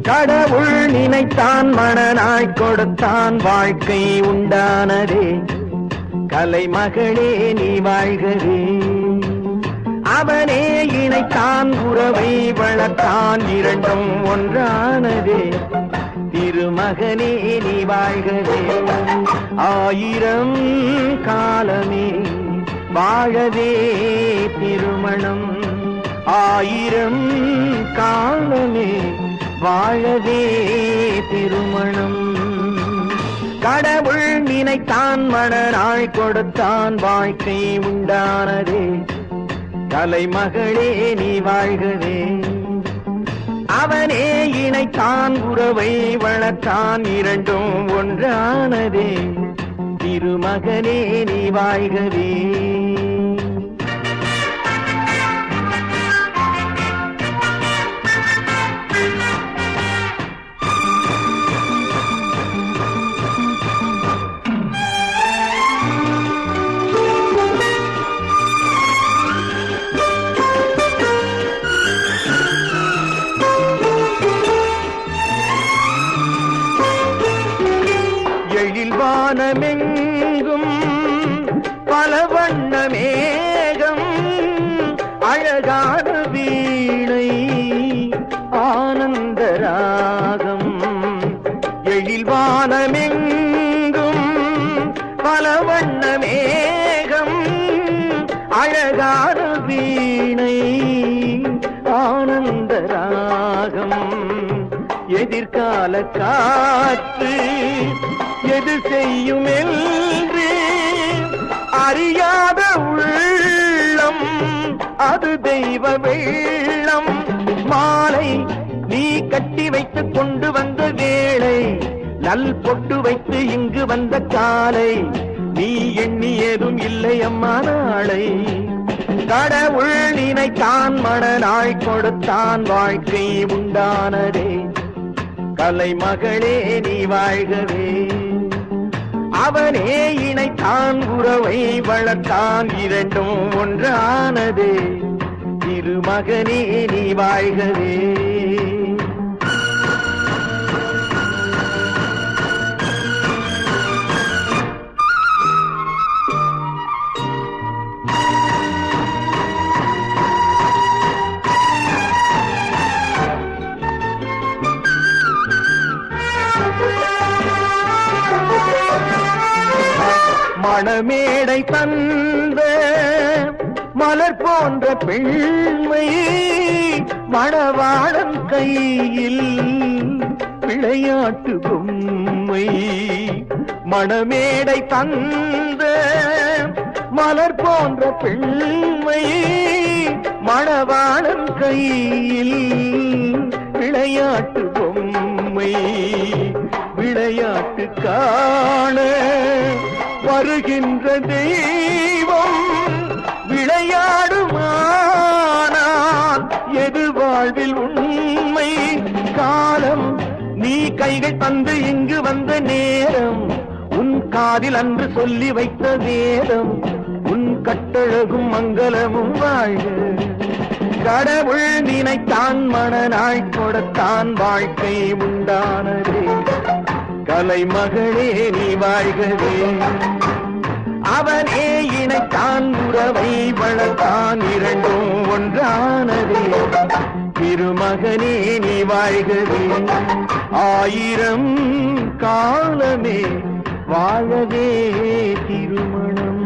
கடவுள் நினைத்தான் மணனாய் கொடுத்தான் வாழ்க்கை உண்டானதே கலைமகளே நீ வாழ்கவே அவனே இணைத்தான் உறவை வளர்த்தான் இரண்டும் ஒன்றானதே திருமகனே நீ வாழ்கவே ஆயிரம் காலமே வாழவே திருமணம் ஆயிரம் காலமே வாழவே திருமணம் கடவுள் நினைத்தான் மணனாய் கொடுத்தான் வாழ்க்கை உண்டானதே கலைமகளே நீ வாழ்கவே அவனே இணைத்தான் உறவை வளர்த்தான் இரண்டும் ஒன்றானதே திருமகனே நீ வாழ்கவே வானமெங்கும் பல வண்ண மேகம் அழகான வீணை ஆனந்த ராகம் எழில் வானமெங்கும் பல வண்ண மேகம் அழகான வீணை ஆனந்த ராகம் எதிர்கால காற்று எது செய்யும் என்று அறியாத உள்ளம் அது தெய்வ வெள்ளம் மாலை நீ கட்டி வைத்து கொண்டு வந்த வேளை நல் பொட்டு வைத்து இங்கு வந்த காலை நீ எண்ணியதும் இல்லை அம்மா நாளை கடவுள் நினைத்தான் மணனாய் கொடுத்தான் வாழ்க்கை உண்டானதே கலைமகளே நீ வாழ்கவே அவனே இணைத்தான் உறவை வளர்த்தான் இரண்டும் ஒன்றானதே திருமகனே நீ வாழ்கவே மணமேடை தந்த மலர் போன்ற பெண்மை மணவாளன் கையில் விளையாட்டு பொம்மை மணமேடை தந்த மலர் போன்ற பெண்மை மணவாளன் கையில் விளையாட்டு பொம்மை விளையாட்டு காண வருகின்ற தெய்வம் விளையாடுமானால் எது வாழ்வில் உண்மை காலம் நீ கைகள் தந்து இங்கு வந்த நேரம் உன் காதில் அன்று சொல்லி வைத்த வேதம் உன் கட்டழகும் மங்களமும் வாழ்க கடவுள் நினைத்தான் மணனாய் கொடுத்தான் வாழ்க்கை உண்டானதே கலைமகளே நீ வாழ்கவே அவனே இணைத்தான் உறவை வளர்த்தான் இரண்டும் ஒன்றானதே திருமகனே நீ வாழ்கவே ஆயிரம் காலமே வாழவே திருமணம்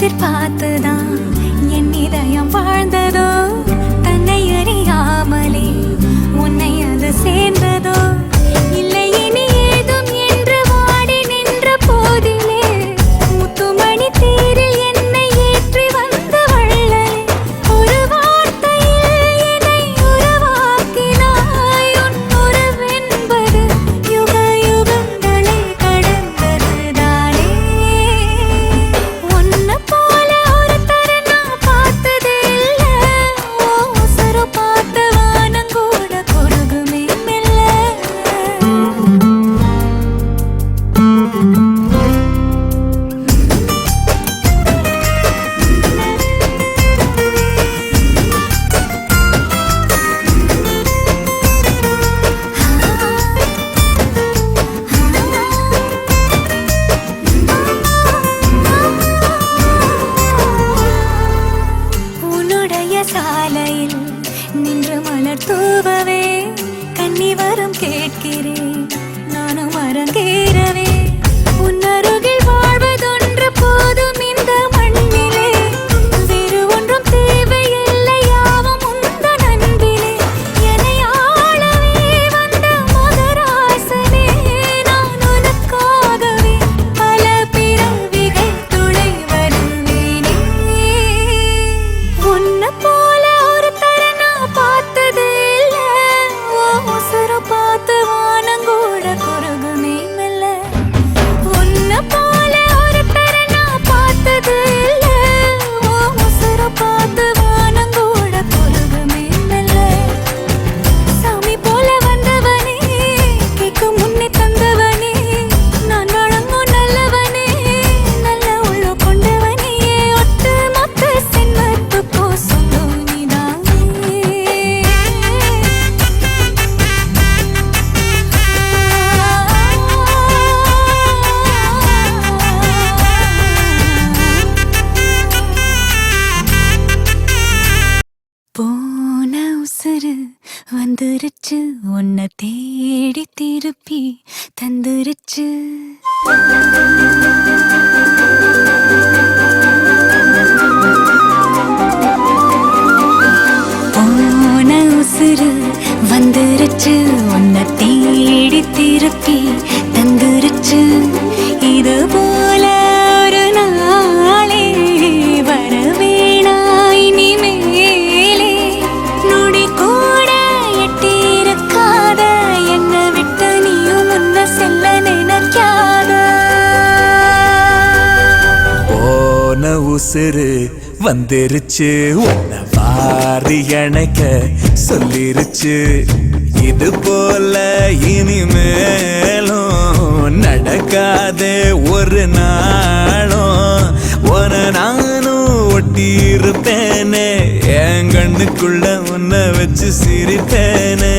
எதிர்பார்த்துதான் என் இதயம் வாழ்ந்ததோ, தன்னை அறியாமலே உன்னை அது சேர்ந்ததோ. இல்லை இனி ஏதும் என்று வாடி நின்ற போதிலே முத்துமணி தேரில் என்னை ஏற்றி வந்த வள்ளலே. ஒரு வார்த்தையில் என்னை உருவாக்கினாய். உன் உறவென்பது யுக யுகங்களை கடந்ததுதானே. உன்னை போல ஒருத்தரை நான் பார்த்ததே இல்ல. உசுரு பார்த்த வானம் கூட குறுகுமே மெல்ல. உன்னுடைய சாலையில் நின்று மலர் தூவவே கன்னி வரம் கேட்கிறேன் நானும் அரங்கேறவே. உன் அருகில் வாழ்வதொன்று போதும் இந்த மண்ணிலே. வேறு ஒன்றும் தேவையில்லை யாவும் உந்தன் அன்பிலே. என்னை ஆளவே வந்த மகராசனே, நான் உனக்காகவே பல பிறவிகள் துளை வருவேனே. உன்னை போல ஒருத்தரை நான் பார்த்ததே இல்ல. உசுரு பார்த்து வானம் கூட குறுகுமே மெல்ல. உன்னை போல ஒருத்தரை நான் பார்த்ததே இல்ல. உசுரு பார்த்து வானம் கூட குறுகுமே மெல்ல. சாமி போல வந்தவனே, கேட்கும் முன்னே தந்தவனே, நான் வழங்கும் நல்லவனே, நல்ல உள்ள கொண்டவனே. ஒட்டு மொத்த சென்மத்துக்கோ சொந்தம் நீதானே. போன உசுரு வந்துருச்சு, உன்னை தேடி திருப்பி தந்துருச்சு. போன உசுரு வந்துருச்சு, உன்னை தேடி திருப்பி தந்துருச்சு. இது போல ஒரு நாளே வரவேணா இனிமேலே. நொடி கூட எட்டியிருக்காத என்னை விட்டு நீயும் முன்ன செல்ல நினைக்காத. போன உசுறு வந்துருச்சு, உன்னை வாரி அணைக்க சொல்லிருச்சு. இது போல இனிமேலும் நடக்காதே ஒரு நாளும். உன நானும் ஒட்டி இருப்பேனே, என் கண்ணுக்குள்ள உன்னை வச்சு சிரிப்பேனே.